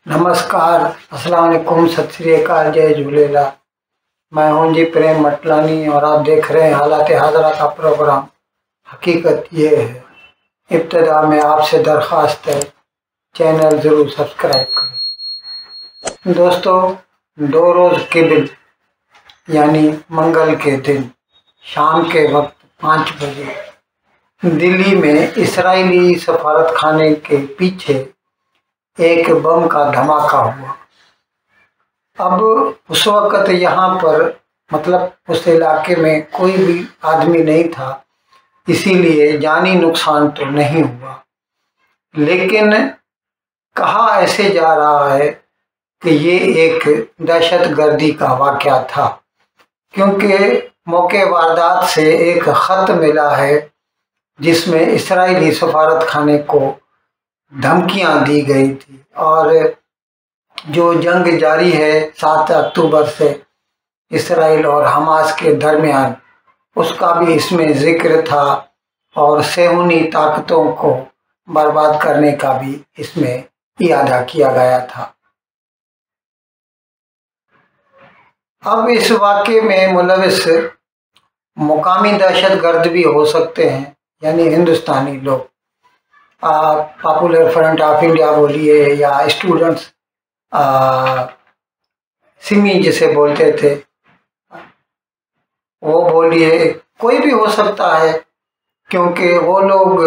नमस्कार, अस्सलाम वालेकुम, सत श्री अकाल, जय झूलेलाल। मैं हूं जी प्रेम मटलानी और आप देख रहे हैं हालात हाजरा का प्रोग्राम। हकीकत ये है, इब्तिदा में आपसे दरख्वास्त है, चैनल ज़रूर सब्सक्राइब करें। दोस्तों, 2 रोज़ किबिल यानी मंगल के दिन शाम के वक्त 5 बजे दिल्ली में इसराइली सफारत खाने के पीछे एक बम का धमाका हुआ। अब उस वक़्त यहाँ पर उस इलाके में कोई भी आदमी नहीं था, इसीलिए जानी नुकसान तो नहीं हुआ। लेकिन कहा ऐसे जा रहा है कि ये एक दहशतगर्दी का वाक़या था, क्योंकि मौके वारदात से एक ख़त मिला है जिसमें इसराइली सफारत खाने को धमकियां दी गई थी और जो जंग जारी है 7 अक्टूबर से इसराइल और हमास के दरमियान, उसका भी इसमें जिक्र था और सेहूनी ताकतों को बर्बाद करने का भी इसमें इरादा किया गया था। अब इस वाक़े में मुलविस मुकामी दहशतगर्द भी हो सकते हैं, यानी हिंदुस्तानी लोग, पॉपुलर फ्रंट ऑफ इंडिया बोलिए या स्टूडेंट्स सिमी जिसे बोलते थे वो बोलिए, कोई भी हो सकता है, क्योंकि वो लोग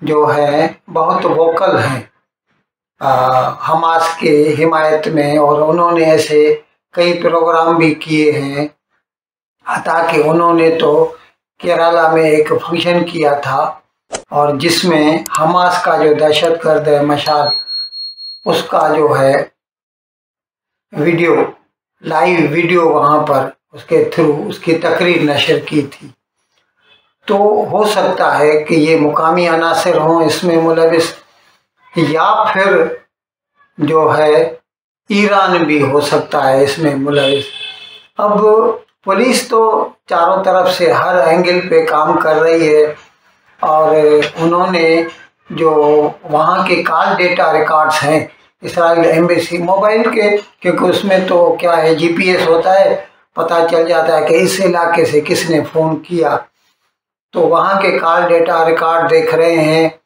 जो हैं बहुत वोकल हैं हमास के हिमायत में, और उन्होंने ऐसे कई प्रोग्राम भी किए हैं। ताकि उन्होंने तो केरला में एक फंक्शन किया था और जिसमें हमास का जो दहशतगर्द है मशाल, उसका जो है लाइव वीडियो वहाँ पर उसके थ्रू उसकी तकरीर नशर की थी। तो हो सकता है कि ये मुकामी अनासर हों इसमें मुलविस, या फिर जो है ईरान भी हो सकता है इसमें मुलविस। अब पुलिस तो चारों तरफ से हर एंगल पे काम कर रही है और उन्होंने जो वहाँ के कॉल डेटा रिकॉर्ड्स हैं इसराइल एम्बेसी मोबाइल के, क्योंकि उसमें तो क्या है जीपीएस होता है, पता चल जाता है कि इस इलाके से किसने फ़ोन किया। तो वहाँ के कॉल डेटा रिकॉर्ड देख रहे हैं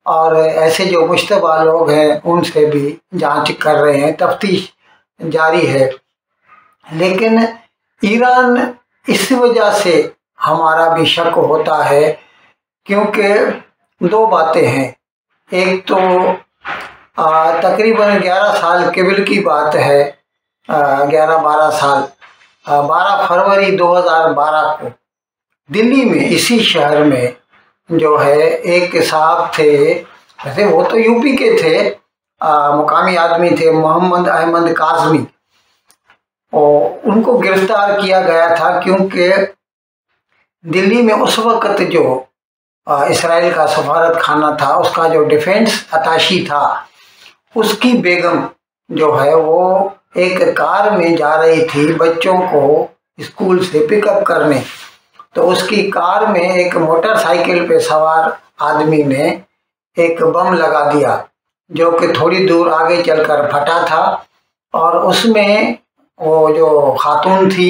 और ऐसे जो मुश्तबा लोग हैं उनसे भी जांच कर रहे हैं, तफ्तीश जारी है। लेकिन ईरान, इस वजह से हमारा भी शक होता है, क्योंकि 2 बातें हैं। एक तो तकरीबन 11 साल किबिल की बात है, 11-12 साल, 12 फरवरी 2012 को दिल्ली में इसी शहर में जो है एक साहब थे, वैसे वो तो यूपी के थे, मुकामी आदमी थे, मोहम्मद अहमद काज़मी, और उनको गिरफ्तार किया गया था क्योंकि दिल्ली में उस वक़्त जो इसराइल का सफारत खाना था, उसका जो डिफेंस अताशी था, उसकी बेगम जो है वो एक कार में जा रही थी बच्चों को स्कूल से पिकअप करने। तो उसकी कार में एक मोटरसाइकिल पे सवार आदमी ने एक बम लगा दिया, जो कि थोड़ी दूर आगे चलकर फटा था, और उसमें वो जो खातून थी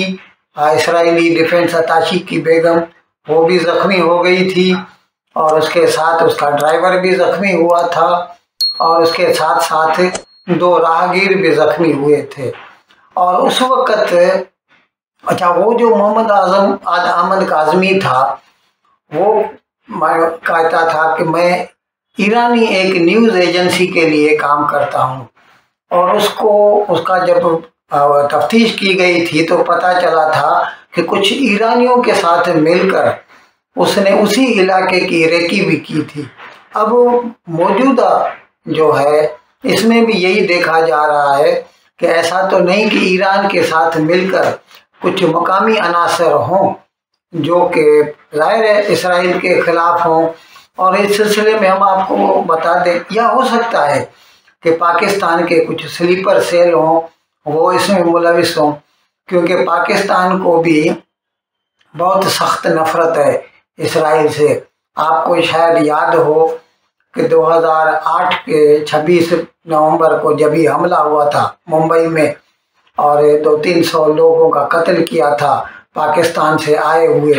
इसराइली डिफेंस अताशी की बेगम, वो भी ज़ख्मी हो गई थी और उसके साथ उसका ड्राइवर भी ज़ख्मी हुआ था और उसके साथ साथ 2 राहगीर भी ज़ख्मी हुए थे। और उस वक़्त वो जो मोहम्मद अहमद काज़मी था, वो कहता था कि मैं ईरानी एक न्यूज़ एजेंसी के लिए काम करता हूँ, और उसका जब तफ्तीश की गई थी तो पता चला था कि कुछ ईरानियों के साथ मिलकर उसने उसी इलाके की रेकी भी की थी। अब मौजूदा जो है इसमें भी यही देखा जा रहा है कि ऐसा तो नहीं कि ईरान के साथ मिलकर कुछ मकामी अनासर हों जो कि ज़ाहिर है इसराइल के ख़िलाफ़ हों। और इस सिलसिले में हम आपको बता दें, या हो सकता है कि पाकिस्तान के कुछ स्लीपर सेल हों, वो इसमें मुलविस हों, क्योंकि पाकिस्तान को भी बहुत सख्त नफ़रत है इसराइल से। आपको शायद याद हो कि 2008 के 26 नवंबर को जब ही हमला हुआ था मुंबई में और 200-300 लोगों का कत्ल किया था पाकिस्तान से आए हुए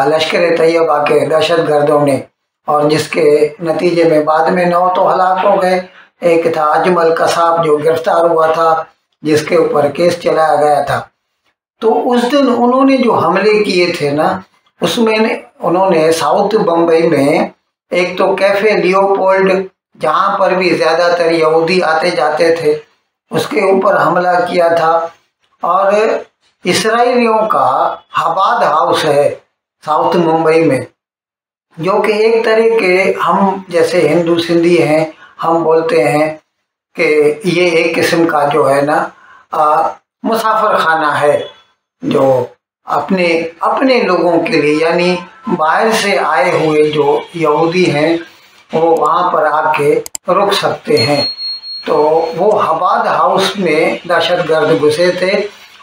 लश्कर तैयबा के दहशतगर्दों ने, और जिसके नतीजे में बाद में 9 तो हलाक हो गए। एक था अजमल कसाब जो गिरफ्तार हुआ था, जिसके ऊपर केस चलाया गया था। तो उस दिन उन्होंने जो हमले किए थे ना, उसमें उन्होंने साउथ बम्बई में एक तो कैफे लियोपोल्ड, जहाँ पर भी ज़्यादातर यहूदी आते जाते थे, उसके ऊपर हमला किया था। और इसराइलियों का हबाद हाउस है साउथ मुंबई में, जो कि एक तरह के हम जैसे हिंदू सिंधी हैं, हम बोलते हैं कि ये एक किस्म का जो है ना मुसाफिर खाना है, जो अपने अपने लोगों के लिए, यानी बाहर से आए हुए जो यहूदी हैं वो वहाँ पर आके रुक सकते हैं। तो वो हबाद हाउस में दहशतगर्द घुसे थे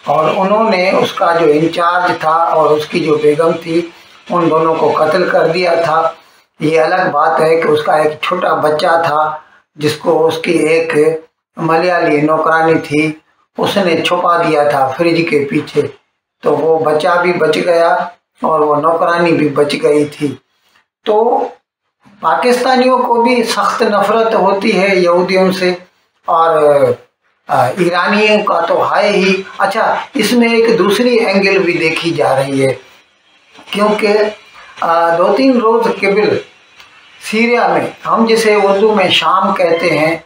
और उन्होंने उसका जो इंचार्ज था और उसकी जो बेगम थी, उन दोनों को कत्ल कर दिया था। ये अलग बात है कि उसका एक छोटा बच्चा था जिसको उसकी एक मलयाली नौकरानी थी, उसने छुपा दिया था फ्रिज के पीछे, तो वो बच्चा भी बच गया और वो नौकरानी भी बच गई थी। तो पाकिस्तानियों को भी सख्त नफरत होती है यहूदियों से, और ईरानियों का तो है ही। अच्छा, इसमें एक दूसरी एंगल भी देखी जा रही है, क्योंकि 2-3 रोज कबल सीरिया में, हम जिसे उर्दू में शाम कहते हैं,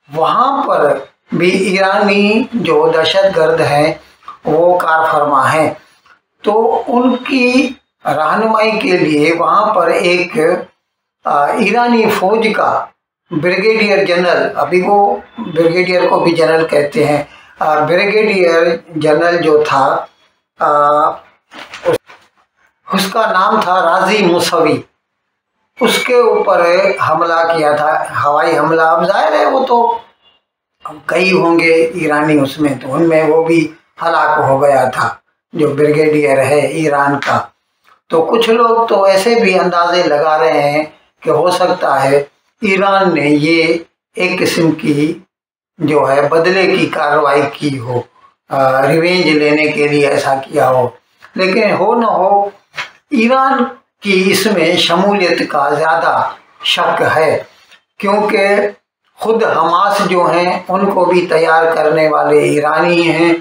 वहाँ पर भी ईरानी जो दहशतगर्द हैं वो कार फरमा हैं। तो उनकी रहनुमाई के लिए वहाँ पर एक ईरानी फौज का ब्रिगेडियर जनरल, अभी वो ब्रिगेडियर को भी जनरल कहते हैं, ब्रिगेडियर जनरल जो था उसका नाम था राजी मूसवी, उसके ऊपर हमला किया था, हवाई हमला। अब जाहिर है वो तो कई होंगे ईरानी उसमें, तो उनमें वो भी हलाक हो गया था जो ब्रिगेडियर है ईरान का। तो कुछ लोग तो ऐसे भी अंदाजे लगा रहे हैं कि हो सकता है ईरान ने ये एक किस्म की जो है बदले की कार्रवाई की हो, रिवेंज लेने के लिए ऐसा किया हो। लेकिन हो न हो, ईरान की इसमें शमूलियत का ज़्यादा शक है, क्योंकि खुद हमास जो हैं उनको भी तैयार करने वाले ईरानी हैं,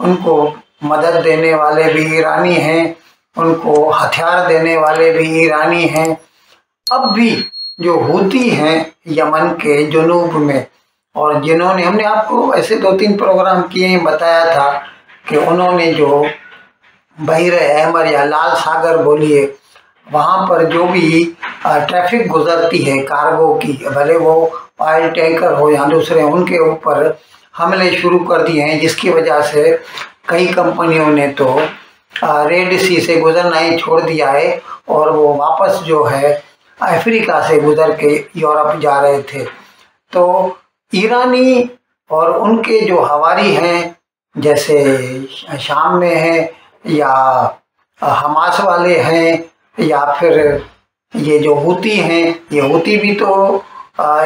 उनको मदद देने वाले भी ईरानी हैं, उनको हथियार देने वाले भी ईरानी हैं। अब भी जो हूती हैं यमन के जुनूब में, और जिन्होंने, हमने आपको ऐसे 2-3 प्रोग्राम किए, बताया था कि उन्होंने जो बहिर अहमर या लाल सागर बोलिए, वहाँ पर जो भी ट्रैफिक गुजरती है कार्गो की, भले वो ऑयल टैंकर हो या दूसरे, उनके ऊपर हमले शुरू कर दिए हैं, जिसकी वजह से कई कंपनियों ने तो रेड सी से गुजरना ही छोड़ दिया है और वो वापस जो है अफ्रीका से गुजर के यूरोप जा रहे थे। तो ईरानी और उनके जो हवारी हैं, जैसे शाम में हैं या हमास वाले हैं या फिर ये जो हूती हैं, ये हूती भी तो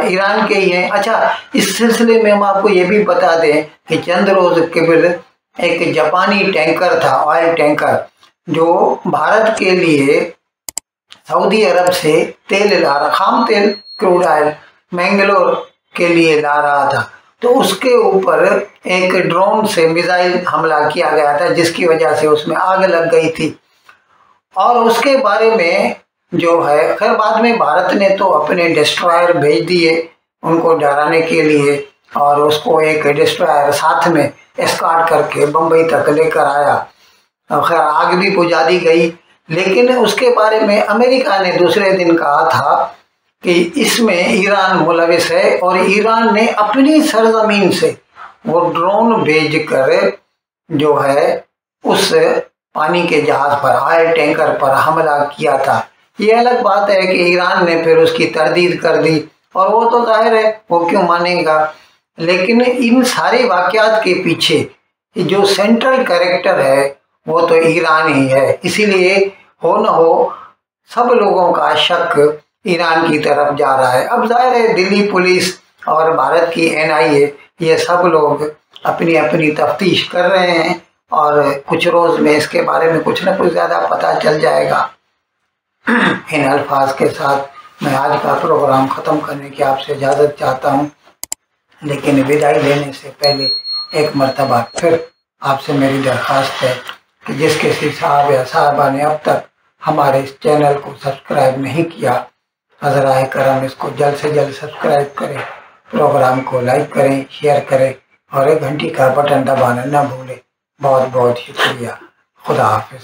ईरान के ही हैं। अच्छा, इस सिलसिले में हम आपको ये भी बता दें कि चंद रोज कबल एक जापानी टैंकर था, ऑयल टैंकर, जो भारत के लिए सऊदी अरब से तेल ला रहा, खाम तेल, क्रूड ऑयल मैंगलोर के लिए ला रहा था। तो उसके ऊपर एक ड्रोन से मिसाइल हमला किया गया था, जिसकी वजह से उसमें आग लग गई थी। और उसके बारे में जो है, खैर बाद में भारत ने तो अपने डिस्ट्रॉयर भेज दिए उनको डराने के लिए, और उसको एक डिस्ट्रॉयर साथ में एस्कॉर्ट करके बम्बई तक लेकर आया। खैर आग भी बुझा दी गई, लेकिन उसके बारे में अमेरिका ने दूसरे दिन कहा था कि इसमें ईरान मुलविस है, और ईरान ने अपनी सरजमीन से वो ड्रोन भेज कर जो है उस पानी के जहाज पर, ऑयल टैंकर पर हमला किया था। ये अलग बात है कि ईरान ने फिर उसकी तरदीद कर दी, और वो तो जाहिर है वो क्यों मानेगा। लेकिन इन सारे वाकयात के पीछे जो सेंट्रल कैरेक्टर है वो तो ईरान ही है। इसीलिए हो न हो सब लोगों का शक ईरान की तरफ जा रहा है। अब जाहिर है दिल्ली पुलिस और भारत की NIA ये सब लोग अपनी अपनी तफ्तीश कर रहे हैं और कुछ रोज़ में इसके बारे में कुछ न कुछ ज़्यादा पता चल जाएगा। इन अल्फाज के साथ मैं आज का प्रोग्राम ख़त्म करने की आपसे इजाज़त चाहता हूँ, लेकिन विदाई लेने से पहले एक मर्तबा फिर आपसे मेरी दरख्वास्त है कि जिस किसी साहब या साहबा ने अब तक हमारे इस चैनल को सब्सक्राइब नहीं किया, हज़राए करम इसको जल्द से जल्द सब्सक्राइब करें, प्रोग्राम को लाइक करें, शेयर करें और एक घंटी का बटन दबाना न भूलें। बहुत बहुत शुक्रिया। खुदा हाफिज़।